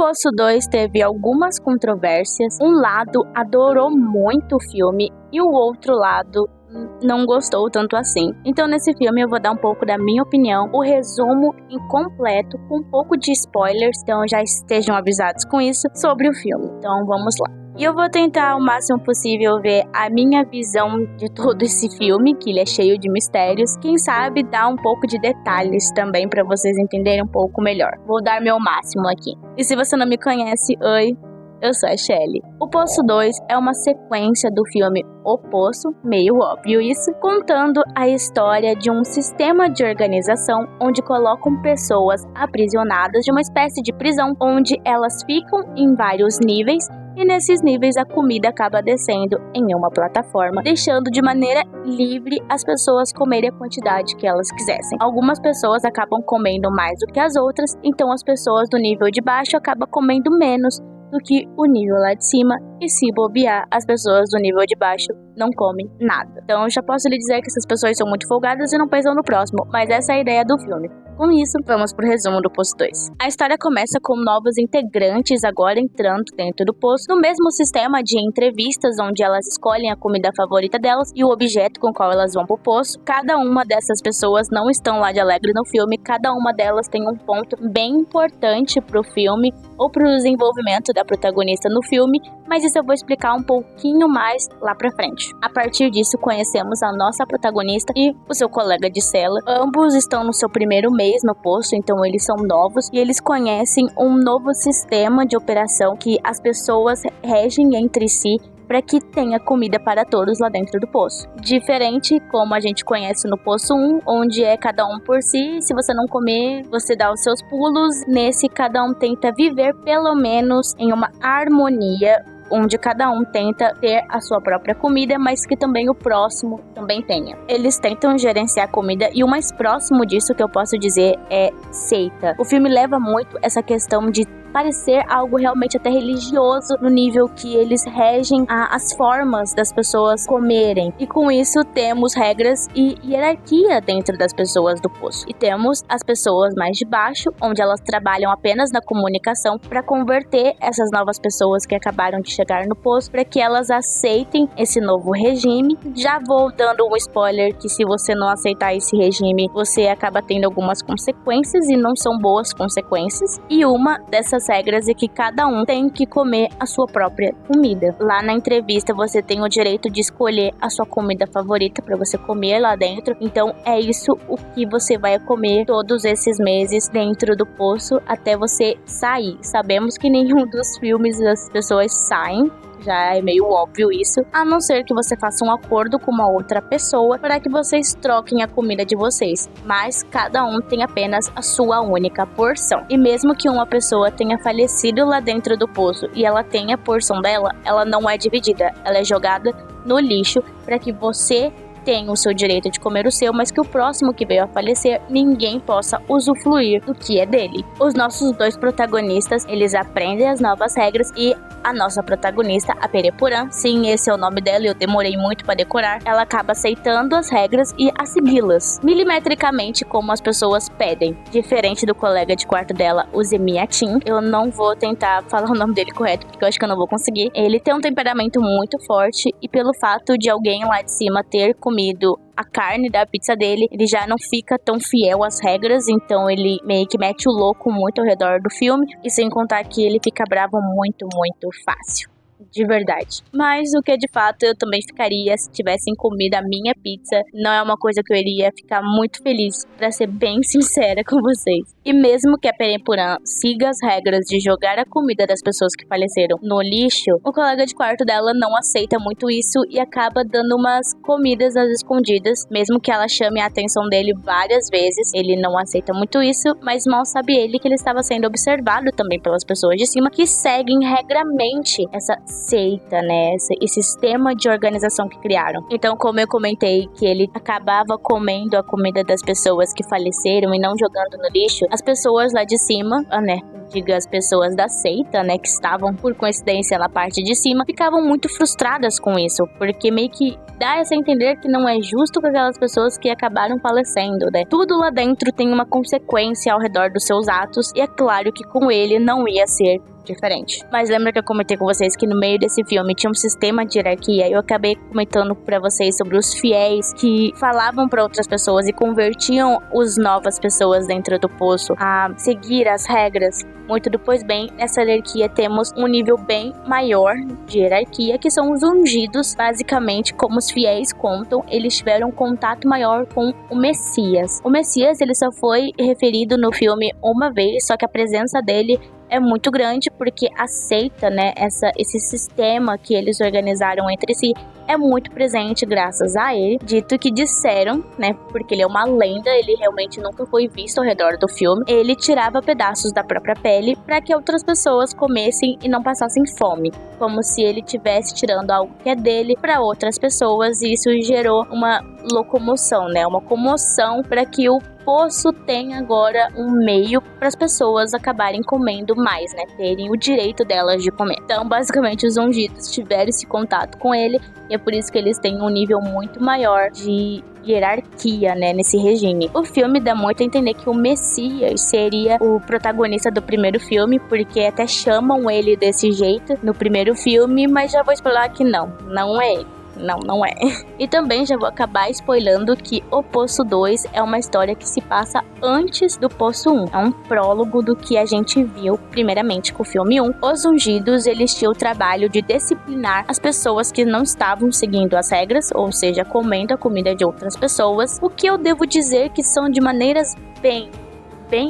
Poço 2 teve algumas controvérsias. Um lado adorou muito o filme e o outro lado não gostou tanto assim. Então nesse filme eu vou dar um pouco da minha opinião, o resumo incompleto com um pouco de spoilers, então já estejam avisados com isso sobre o filme. Então vamos lá. E eu vou tentar o máximo possível ver a minha visão de todo esse filme, que ele é cheio de mistérios. Quem sabe dar um pouco de detalhes também para vocês entenderem um pouco melhor. Vou dar meu máximo aqui. E se você não me conhece, oi, eu sou a Shelly. O Poço 2 é uma sequência do filme O Poço, meio óbvio isso, contando a história de um sistema de organização onde colocam pessoas aprisionadas de uma espécie de prisão, onde elas ficam em vários níveis. E nesses níveis a comida acaba descendo em uma plataforma, deixando de maneira livre as pessoas comerem a quantidade que elas quisessem. Algumas pessoas acabam comendo mais do que as outras, então as pessoas do nível de baixo acabam comendo menos do que o nível lá de cima, e se bobear, as pessoas do nível de baixo não comem nada. Então eu já posso lhe dizer que essas pessoas são muito folgadas e não pensam no próximo, mas essa é a ideia do filme. Com isso, vamos pro resumo do Poço 2. A história começa com novos integrantes agora entrando dentro do poço, no mesmo sistema de entrevistas onde elas escolhem a comida favorita delas e o objeto com o qual elas vão pro poço. Cada uma dessas pessoas não estão lá de alegre no filme, cada uma delas tem um ponto bem importante pro filme ou pro desenvolvimento da protagonista no filme, mas isso eu vou explicar um pouquinho mais lá pra frente. A partir disso, conhecemos a nossa protagonista e o seu colega de cela. Ambos estão no seu primeiro mês no poço, então eles são novos e eles conhecem um novo sistema de operação que as pessoas regem entre si para que tenha comida para todos lá dentro do poço. Diferente como a gente conhece no Poço 1, onde é cada um por si, se você não comer, você dá os seus pulos. Nesse, cada um tenta viver pelo menos em uma harmonia, onde cada um tenta ter a sua própria comida, mas que também o próximo também tenha. Eles tentam gerenciar a comida e o mais próximo disso que eu posso dizer é seita. O filme leva muito essa questão de parecer algo realmente até religioso, no nível que eles regem as formas das pessoas comerem. E com isso temos regras e hierarquia dentro das pessoas do poço. E temos as pessoas mais de baixo, onde elas trabalham apenas na comunicação para converter essas novas pessoas que acabaram de chegar no poço, para que elas aceitem esse novo regime. Já vou dando um spoiler que se você não aceitar esse regime, você acaba tendo algumas consequências e não são boas consequências. E uma dessas regras é que cada um tem que comer a sua própria comida. Lá na entrevista você tem o direito de escolher a sua comida favorita para você comer lá dentro. Então é isso o que você vai comer todos esses meses dentro do poço até você sair. Sabemos que nenhum dos filmes as pessoas saem, já é meio óbvio isso, a não ser que você faça um acordo com uma outra pessoa para que vocês troquem a comida de vocês, mas cada um tem apenas a sua única porção. E mesmo que uma pessoa tenha falecido lá dentro do poço e ela tenha a porção dela, ela não é dividida, ela é jogada no lixo para que você tem o seu direito de comer o seu, mas que o próximo que veio a falecer, ninguém possa usufruir do que é dele. Os nossos dois protagonistas, eles aprendem as novas regras e a nossa protagonista, a Perepurã, sim, esse é o nome dela e eu demorei muito para decorar, ela acaba aceitando as regras e a segui-las, milimetricamente como as pessoas pedem. Diferente do colega de quarto dela, o Zemiatin, eu não vou tentar falar o nome dele correto, porque eu acho que eu não vou conseguir. Ele tem um temperamento muito forte e pelo fato de alguém lá de cima ter comido a carne da pizza dele, ele já não fica tão fiel às regras, então ele meio que mete o louco muito ao redor do filme, e sem contar que ele fica bravo muito, muito fácil. De verdade. Mas o que de fato eu também ficaria se tivessem comido a minha pizza. Não é uma coisa que eu iria ficar muito feliz, pra ser bem sincera com vocês. E mesmo que a Perepurã siga as regras de jogar a comida das pessoas que faleceram no lixo, o colega de quarto dela não aceita muito isso e acaba dando umas comidas às escondidas, mesmo que ela chame a atenção dele várias vezes. Ele não aceita muito isso, mas mal sabe ele que ele estava sendo observado também pelas pessoas de cima, que seguem regramente essa seita, né? Esse sistema de organização que criaram. Então, como eu comentei que ele acabava comendo a comida das pessoas que faleceram e não jogando no lixo, as pessoas lá de cima, né? Diga as pessoas da seita, né, que estavam por coincidência na parte de cima, ficavam muito frustradas com isso, porque meio que dá essa a entender que não é justo com aquelas pessoas que acabaram falecendo, né? Tudo lá dentro tem uma consequência ao redor dos seus atos, e é claro que com ele não ia ser diferente. Mas lembra que eu comentei com vocês que no meio desse filme tinha um sistema de hierarquia? Eu acabei comentando pra vocês sobre os fiéis que falavam pra outras pessoas e convertiam as novas pessoas dentro do poço a seguir as regras. Muito depois, bem, nessa hierarquia temos um nível bem maior de hierarquia, que são os ungidos. Basicamente, como os fiéis contam, eles tiveram um contato maior com o Messias. O Messias, ele só foi referido no filme uma vez, só que a presença dele é muito grande porque a seita, né, esse sistema que eles organizaram entre si é muito presente graças a ele. Dito que disseram, né, porque ele é uma lenda, ele realmente nunca foi visto ao redor do filme, ele tirava pedaços da própria pele para que outras pessoas comessem e não passassem fome, como se ele estivesse tirando algo que é dele para outras pessoas, e isso gerou uma locomoção, né, uma comoção para que o poço tem agora um meio para as pessoas acabarem comendo mais, né? Terem o direito delas de comer. Então, basicamente, os ungidos tiveram esse contato com ele, e é por isso que eles têm um nível muito maior de hierarquia, né, nesse regime. O filme dá muito a entender que o Messias seria o protagonista do primeiro filme, porque até chamam ele desse jeito no primeiro filme, mas já vou spoiler que não é ele. Não é. E também já vou acabar spoilando que o Poço 2 é uma história que se passa antes do Poço 1. É um prólogo do que a gente viu primeiramente com o filme 1. Os ungidos, eles tinham o trabalho de disciplinar as pessoas que não estavam seguindo as regras, ou seja, comendo a comida de outras pessoas. O que eu devo dizer que são de maneiras bem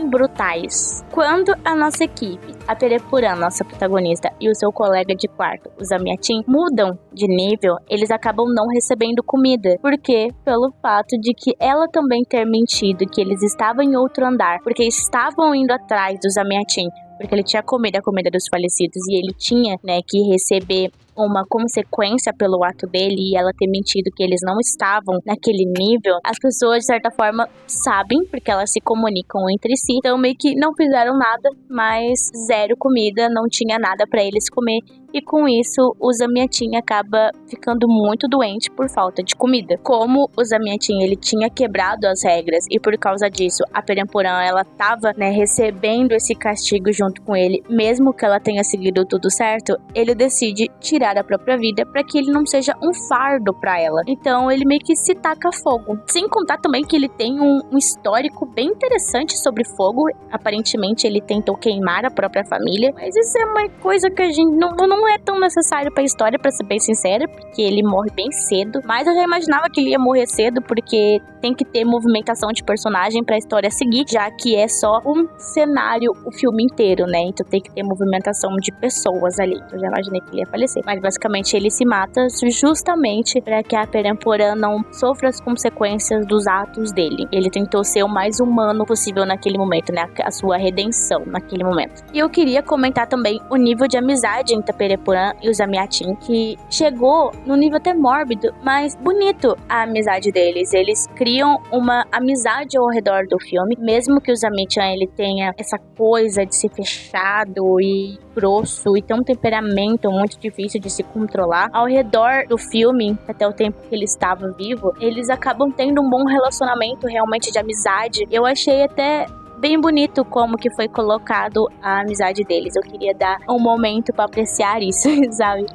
brutais. Quando a nossa equipe, a Perepurã, nossa protagonista, e o seu colega de quarto, o Zamyatin, mudam de nível, eles acabam não recebendo comida. Por quê? Pelo fato de que ela também ter mentido que eles estavam em outro andar, porque estavam indo atrás do Zamyatin, porque ele tinha comido a comida dos falecidos e ele tinha, né, que receber uma consequência pelo ato dele, e ela ter mentido que eles não estavam naquele nível. As pessoas, de certa forma, sabem, porque elas se comunicam entre si, então meio que não fizeram nada, mas zero comida, não tinha nada pra eles comer. E com isso, o Zamyatin acaba ficando muito doente por falta de comida. Como o Zamyatin, ele tinha quebrado as regras, e por causa disso, a Perepurã, ela tava, né, recebendo esse castigo junto com ele, mesmo que ela tenha seguido tudo certo, ele decide tirar a própria vida para que ele não seja um fardo para ela. Então ele meio que se taca fogo. Sem contar também que ele tem um histórico bem interessante sobre fogo. Aparentemente ele tentou queimar a própria família, mas isso é uma coisa que a gente não é tão necessário para a história, para ser bem sincera, porque ele morre bem cedo. Mas eu já imaginava que ele ia morrer cedo, porque tem que ter movimentação de personagem para a história seguir, já que é só um cenário o filme inteiro, né? Então tem que ter movimentação de pessoas ali. Eu já imaginei que ele ia falecer. Mas basicamente ele se mata justamente para que a Perepurã não sofra as consequências dos atos dele. Ele tentou ser o mais humano possível naquele momento, né? A sua redenção naquele momento. E eu queria comentar também o nível de amizade entre a Perepurã e o Zamyatin, que chegou no nível até mórbido, mas bonito a amizade deles. Eles criam uma amizade ao redor do filme, mesmo que o Zamyatin ele tenha essa coisa de ser fechado e grosso e ter um temperamento muito difícil de se controlar. Ao redor do filme, até o tempo que ele estava vivo, eles acabam tendo um bom relacionamento realmente de amizade. Eu achei até bem bonito como que foi colocado a amizade deles. Eu queria dar um momento pra apreciar isso, sabe?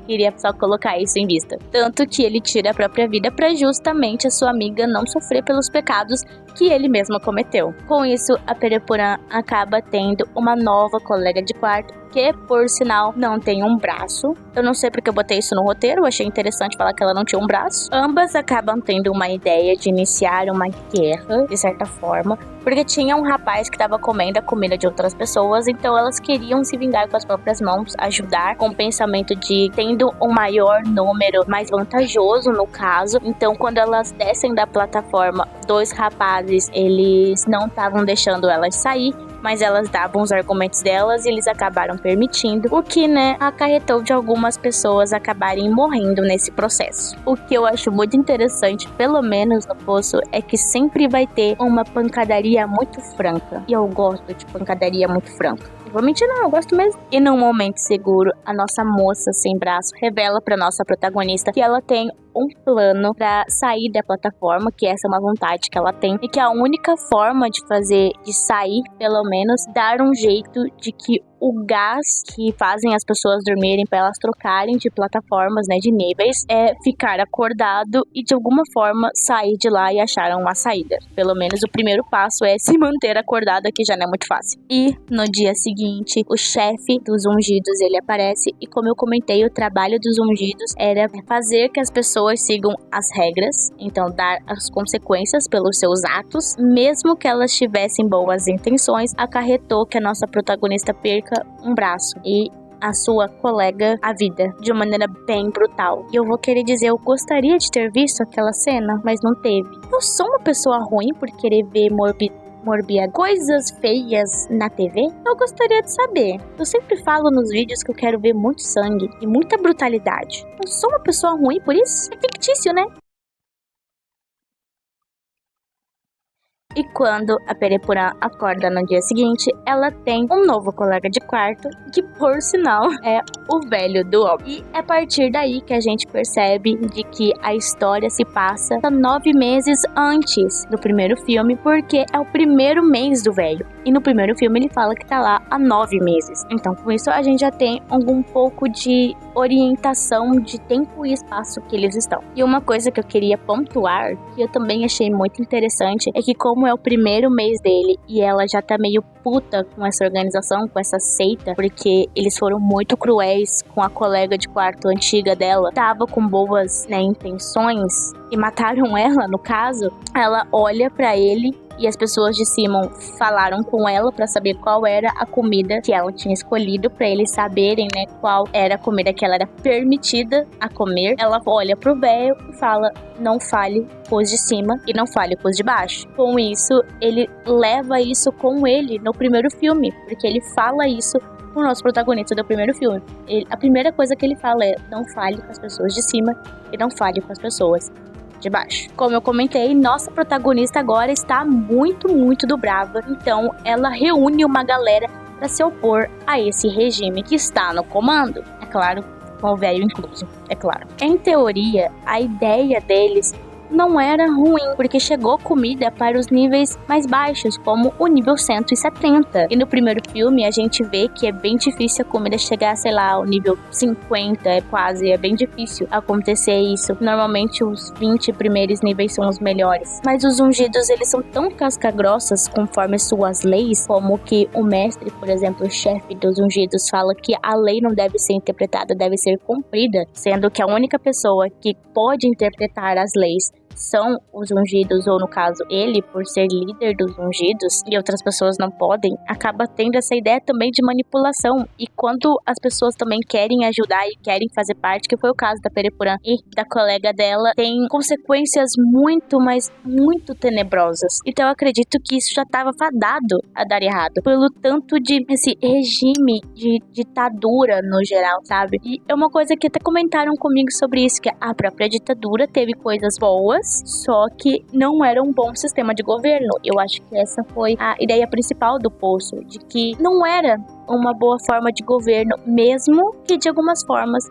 Queria só colocar isso em vista. Tanto que ele tira a própria vida pra justamente a sua amiga não sofrer pelos pecados que ele mesmo cometeu. Com isso, a Perepurã acaba tendo uma nova colega de quarto, que, por sinal, não tem um braço. Eu não sei porque eu botei isso no roteiro, eu achei interessante falar que ela não tinha um braço. Ambas acabam tendo uma ideia de iniciar uma guerra, de certa forma, porque tinha um rapaz que estava comendo a comida de outras pessoas, então elas queriam se vingar com as próprias mãos, ajudar com o pensamento de tendo um maior número, mais vantajoso no caso. Então, quando elas descem da plataforma, dois rapazes, eles não estavam deixando elas sair, mas elas davam os argumentos delas e eles acabaram permitindo, o que, né, acarretou de algumas pessoas acabarem morrendo nesse processo. O que eu acho muito interessante, pelo menos no Poço, é que sempre vai ter uma pancadaria muito franca. E eu gosto de pancadaria muito franca. Não vou mentir não, eu gosto mesmo. E num momento seguro, a nossa moça sem braço revela pra nossa protagonista que ela tem um plano pra sair da plataforma, que essa é uma vontade que ela tem, e que a única forma de sair, pelo menos, dar um jeito de que o gás que fazem as pessoas dormirem para elas trocarem de plataformas, né, de níveis, é ficar acordado e de alguma forma sair de lá e achar uma saída. Pelo menos o primeiro passo é se manter acordado, que já não é muito fácil. E no dia seguinte, o chefe dos ungidos, ele aparece e, como eu comentei, o trabalho dos ungidos era fazer que as pessoas sigam as regras, então dar as consequências pelos seus atos, mesmo que elas tivessem boas intenções, acarretou que a nossa protagonista perca um braço e a sua colega a vida, de uma maneira bem brutal. E eu vou querer dizer, eu gostaria de ter visto aquela cena, mas não teve. Eu sou uma pessoa ruim por querer ver coisas feias na TV? Eu gostaria de saber. Eu sempre falo nos vídeos que eu quero ver muito sangue e muita brutalidade. Eu sou uma pessoa ruim por isso? É fictício, né? E quando a Perepurã acorda no dia seguinte, ela tem um novo colega de quarto, que por sinal é o velho do homem. E é a partir daí que a gente percebe de que a história se passa 9 meses antes do primeiro filme, porque é o primeiro mês do velho. E no primeiro filme ele fala que tá lá há 9 meses. Então com isso a gente já tem algum pouco de orientação de tempo e espaço que eles estão. E uma coisa que eu queria pontuar, que eu também achei muito interessante, é que como é o primeiro mês dele e ela já tá meio puta com essa organização, com essa seita, porque eles foram muito cruéis com a colega de quarto antiga dela, tava com boas, né, intenções e mataram ela, no caso, ela olha pra ele e as pessoas de cima falaram com ela pra saber qual era a comida que ela tinha escolhido, pra eles saberem, né, qual era a comida que ela era permitida a comer. Ela olha pro velho e fala: não fale com os de cima e não fale com os de baixo. Com isso, ele leva isso com ele no primeiro filme, porque ele fala isso pro nosso protagonista do primeiro filme. A primeira coisa que ele fala é: não fale com as pessoas de cima e não fale com as pessoas de baixo. Como eu comentei, nossa protagonista agora está muito do brava, então ela reúne uma galera para se opor a esse regime que está no comando, é claro, com o velho incluso, é claro. Em teoria, a ideia deles não era ruim, porque chegou comida para os níveis mais baixos, como o nível 170. E no primeiro filme a gente vê que é bem difícil a comida chegar, sei lá, ao nível 50, é bem difícil acontecer isso. Normalmente os 20 primeiros níveis são os melhores. Mas os ungidos, eles são tão casca-grossas conforme suas leis, como que o mestre, por exemplo, o chefe dos ungidos, fala que a lei não deve ser interpretada, deve ser cumprida, sendo que a única pessoa que pode interpretar as leis são os ungidos, ou no caso ele, por ser líder dos ungidos e outras pessoas não podem, acaba tendo essa ideia também de manipulação. E quando as pessoas também querem ajudar e querem fazer parte, que foi o caso da Perepurã e da colega dela, tem consequências muito, mas muito tenebrosas. Então eu acredito que isso já estava fadado a dar errado, pelo tanto de esse regime de ditadura no geral, sabe? E é uma coisa que até comentaram comigo sobre isso, que a própria ditadura teve coisas boas, só que não era um bom sistema de governo. Eu acho que essa foi a ideia principal do Poço, de que não era uma boa forma de governo, mesmo que de algumas formas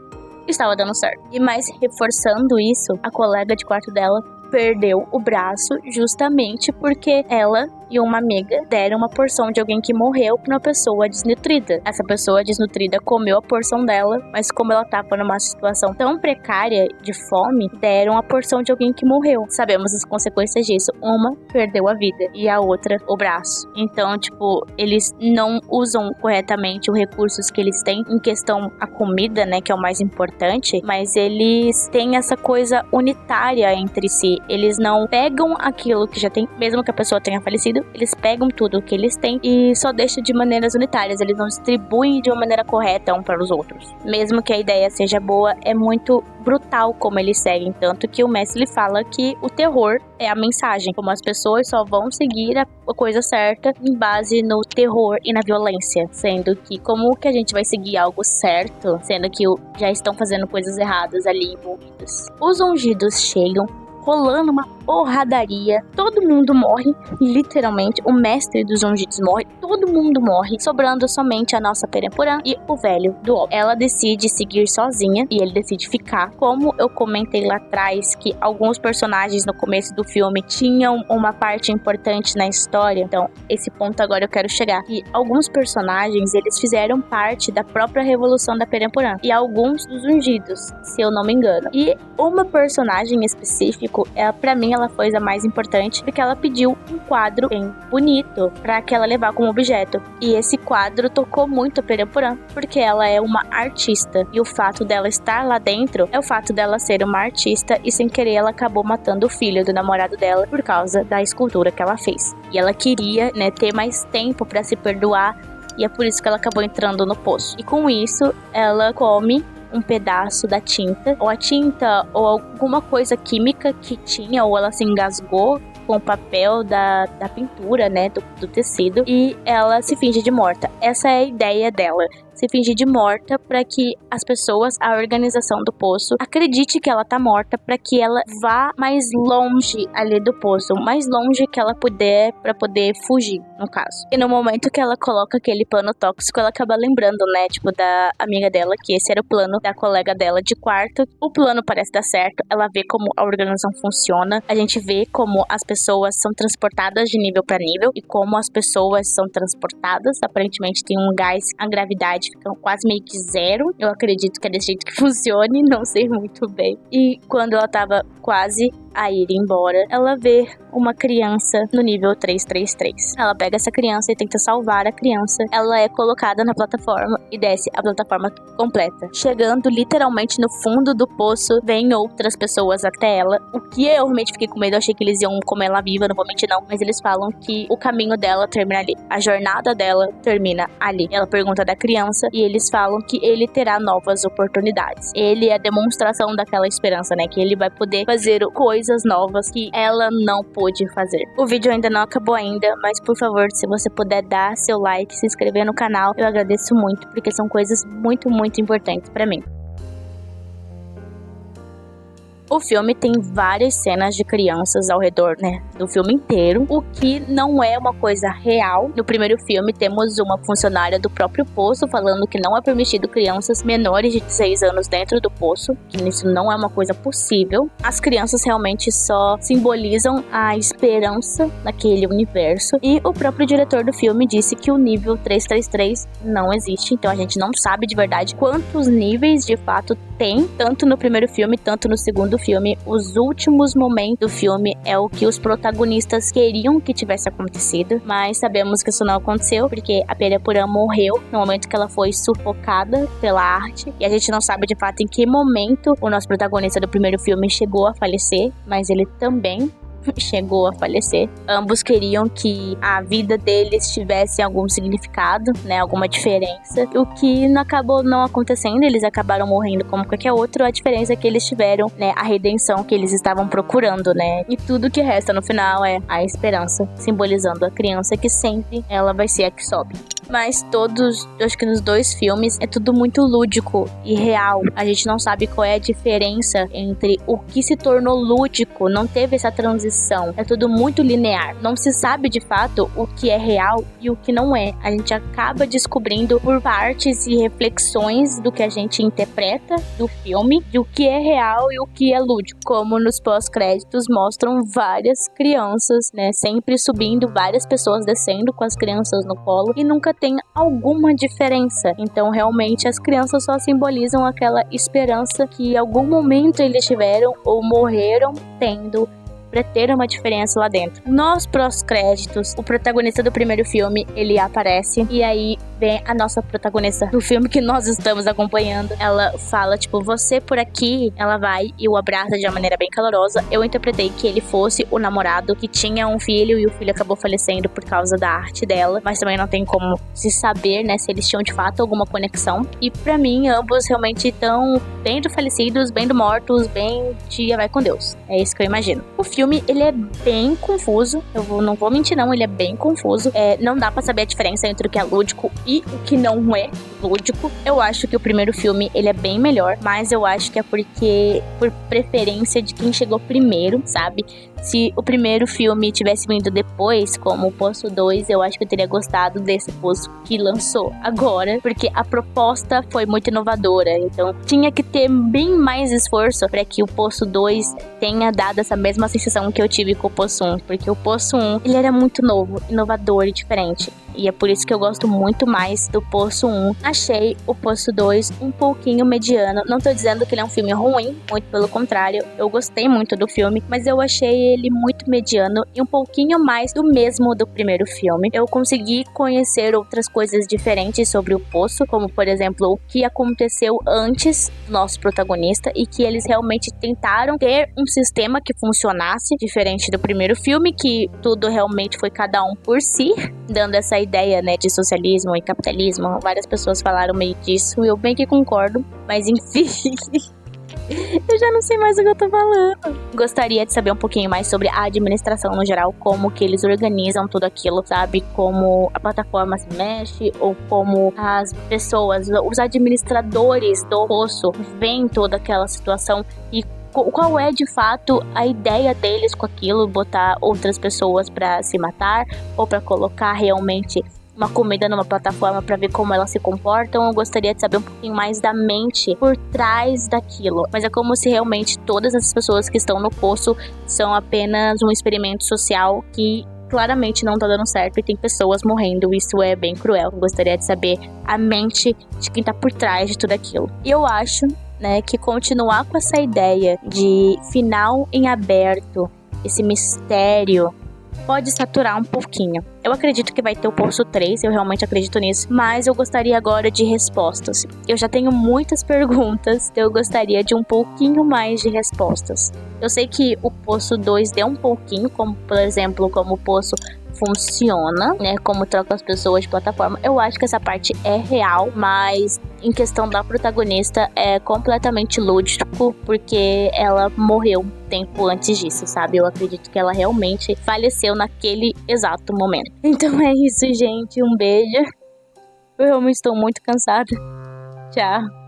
estava dando certo. E mais reforçando isso, a colega de quarto dela perdeu o braço justamente porque ela e uma amiga deram uma porção de alguém que morreu pra uma pessoa desnutrida. Essa pessoa desnutrida comeu a porção dela, mas como ela tava numa situação tão precária de fome, deram a porção de alguém que morreu. Sabemos as consequências disso. Uma perdeu a vida e a outra o braço. Então, tipo, eles não usam corretamente os recursos que eles têm em questão a comida, né, que é o mais importante, mas eles têm essa coisa unitária entre si. Eles não pegam aquilo que já tem, mesmo que a pessoa tenha falecido, sentido, eles pegam tudo o que eles têm e só deixam de maneiras unitárias, eles não distribuem de uma maneira correta um para os outros. Mesmo que a ideia seja boa, é muito brutal como eles seguem, tanto que o mestre fala que o terror é a mensagem, como as pessoas só vão seguir a coisa certa em base no terror e na violência, sendo que como que a gente vai seguir algo certo, sendo que já estão fazendo coisas erradas ali envolvidas. Os ungidos chegam, rolando uma porradaria, todo mundo morre, literalmente, o mestre dos ungidos morre, todo mundo morre, sobrando somente a nossa Perempurã e o velho do Ob. Ela decide seguir sozinha e ele decide ficar. Como eu comentei lá atrás que alguns personagens no começo do filme tinham uma parte importante na história, então esse ponto agora eu quero chegar. E alguns personagens, eles fizeram parte da própria revolução da Perempurã e alguns dos ungidos, se eu não me engano. E uma personagem específico, pra mim ela foi a mais importante, porque ela pediu um quadro bem bonito pra que ela levar como objeto. E esse quadro tocou muito a Perempurã, porque ela é uma artista. E o fato dela estar lá dentro é o fato dela ser uma artista e sem querer ela acabou matando o filho do namorado dela por causa da escultura que ela fez. E ela queria, ter mais tempo pra se perdoar e é por isso que ela acabou entrando no poço. E com isso, ela come um pedaço da tinta, ou a tinta, ou alguma coisa química que tinha, ou ela se engasgou com o papel da pintura, do tecido, e ela se finge de morta. Essa é a ideia dela. Se fingir de morta para que as pessoas, a organização do poço, acredite que ela tá morta para que ela vá mais longe ali do poço, mais longe que ela puder para poder fugir, no caso. E no momento que ela coloca aquele pano tóxico, ela acaba lembrando, da amiga dela, que esse era o plano da colega dela de quarto. O plano parece dar certo, ela vê como a organização funciona, a gente vê como as pessoas são transportadas de nível para nível e como as pessoas são transportadas, aparentemente tem um gás, a gravidade fica quase meio que zero. Eu acredito que é desse jeito que funcione, não sei muito bem. E quando ela tava quase a ir embora, ela vê uma criança no nível 333. Ela pega essa criança e tenta salvar a criança. Ela é colocada na plataforma e desce a plataforma completa. Chegando literalmente no fundo do poço, vem outras pessoas até ela. O que eu realmente fiquei com medo, eu achei que eles iam comer ela viva, não vou mentir não. Mas eles falam que o caminho dela termina ali. A jornada dela termina ali. Ela pergunta da criança e eles falam que ele terá novas oportunidades. Ele é a demonstração daquela esperança, que ele vai poder fazer coisas novas que ela não pôde fazer. O vídeo ainda não acabou ainda, mas por favor, se você puder dar seu like, se inscrever no canal, eu agradeço muito, porque são coisas muito, muito importantes pra mim. O filme tem várias cenas de crianças ao redor, do filme inteiro, o que não é uma coisa real. No primeiro filme, temos uma funcionária do próprio poço falando que não é permitido crianças menores de 16 anos dentro do poço, que isso não é uma coisa possível. As crianças realmente só simbolizam a esperança naquele universo, e o próprio diretor do filme disse que o nível 333 não existe, então a gente não sabe de verdade quantos níveis de fato tem, tanto no primeiro filme, tanto no segundo filme. Os últimos momentos do filme é o que os protagonistas queriam que tivesse acontecido, mas sabemos que isso não aconteceu, porque a Perempurã morreu no momento que ela foi sufocada pela arte, e a gente não sabe de fato em que momento o nosso protagonista do primeiro filme chegou a falecer, mas ele também chegou a falecer. Ambos queriam que a vida deles tivesse algum significado, alguma diferença, o que acabou não acontecendo. Eles acabaram morrendo como qualquer outro. A diferença é que eles tiveram, a redenção que eles estavam procurando, e tudo que resta no final é a esperança, simbolizando a criança que sempre ela vai ser a que sobe. Mas todos, eu acho que nos dois filmes, é tudo muito lúdico e real. A gente não sabe qual é a diferença entre o que se tornou lúdico, não teve essa transição. É tudo muito linear. Não se sabe de fato o que é real e o que não é. A gente acaba descobrindo por partes e reflexões do que a gente interpreta do filme, de o que é real e o que é lúdico. Como nos pós-créditos mostram várias crianças, sempre subindo, várias pessoas descendo com as crianças no colo, e nunca tem alguma diferença. Então realmente as crianças só simbolizam aquela esperança que em algum momento eles tiveram ou morreram tendo pra ter uma diferença lá dentro. Nos pós-créditos, o protagonista do primeiro filme, ele aparece, e aí vê a nossa protagonista do filme que nós estamos acompanhando. Ela fala, tipo, você por aqui. Ela vai e o abraça de uma maneira bem calorosa. Eu interpretei que ele fosse o namorado que tinha um filho e o filho acabou falecendo por causa da arte dela. Mas também não tem como se saber, né, se eles tinham de fato alguma conexão. E pra mim, ambos realmente estão bem do falecidos, bem do mortos, bem de vai com Deus. É isso que eu imagino. O filme, ele é bem confuso. Não vou mentir não, ele é bem confuso. Não dá pra saber a diferença entre o que é lúdico e o que não é lúdico. Eu acho que o primeiro filme, ele é bem melhor, mas eu acho que é porque, por preferência de quem chegou primeiro, sabe? Se o primeiro filme tivesse vindo depois, como o Poço 2, eu acho que eu teria gostado desse Poço que lançou agora, porque a proposta foi muito inovadora. Então, tinha que ter bem mais esforço para que o Poço 2 tenha dado essa mesma sensação que eu tive com o Poço 1, porque o Poço 1, ele era muito novo, inovador e diferente. E é por isso que eu gosto muito mais do Poço 1. Achei o Poço 2 um pouquinho mediano. Não tô dizendo que ele é um filme ruim, muito pelo contrário. Eu gostei muito do filme, mas eu achei ele muito mediano e um pouquinho mais do mesmo do primeiro filme. Eu consegui conhecer outras coisas diferentes sobre o Poço, como por exemplo, o que aconteceu antes do nosso protagonista e que eles realmente tentaram ter um sistema que funcionasse, diferente do primeiro filme, que tudo realmente foi cada um por si, dando essa ideia, né, de socialismo e capitalismo. Várias pessoas falaram meio disso e eu bem que concordo, mas enfim, eu já não sei mais o que eu tô falando. Gostaria de saber um pouquinho mais sobre a administração no geral, como que eles organizam tudo aquilo, sabe? Como a plataforma se mexe, ou como as pessoas, os administradores do Poço veem toda aquela situação e qual é de fato a ideia deles com aquilo, botar outras pessoas pra se matar ou pra colocar realmente uma comida numa plataforma pra ver como elas se comportam. Eu gostaria de saber um pouquinho mais da mente por trás daquilo, mas é como se realmente todas essas pessoas que estão no poço são apenas um experimento social que claramente não tá dando certo e tem pessoas morrendo. Isso é bem cruel. Eu gostaria de saber a mente de quem tá por trás de tudo aquilo. E eu acho, né, que continuar com essa ideia de final em aberto, esse mistério, pode saturar um pouquinho. Eu acredito que vai ter o Poço 3, eu realmente acredito nisso, mas eu gostaria agora de respostas. Eu já tenho muitas perguntas, então eu gostaria de um pouquinho mais de respostas. Eu sei que o Poço 2 deu um pouquinho, como por exemplo, como o Poço funciona, né, como troca as pessoas de plataforma. Eu acho que essa parte é real, mas em questão da protagonista é completamente lúdico, porque ela morreu tempo antes disso, sabe? Eu acredito que ela realmente faleceu naquele exato momento. Então é isso, gente. Um beijo. Eu realmente estou muito cansada. Tchau.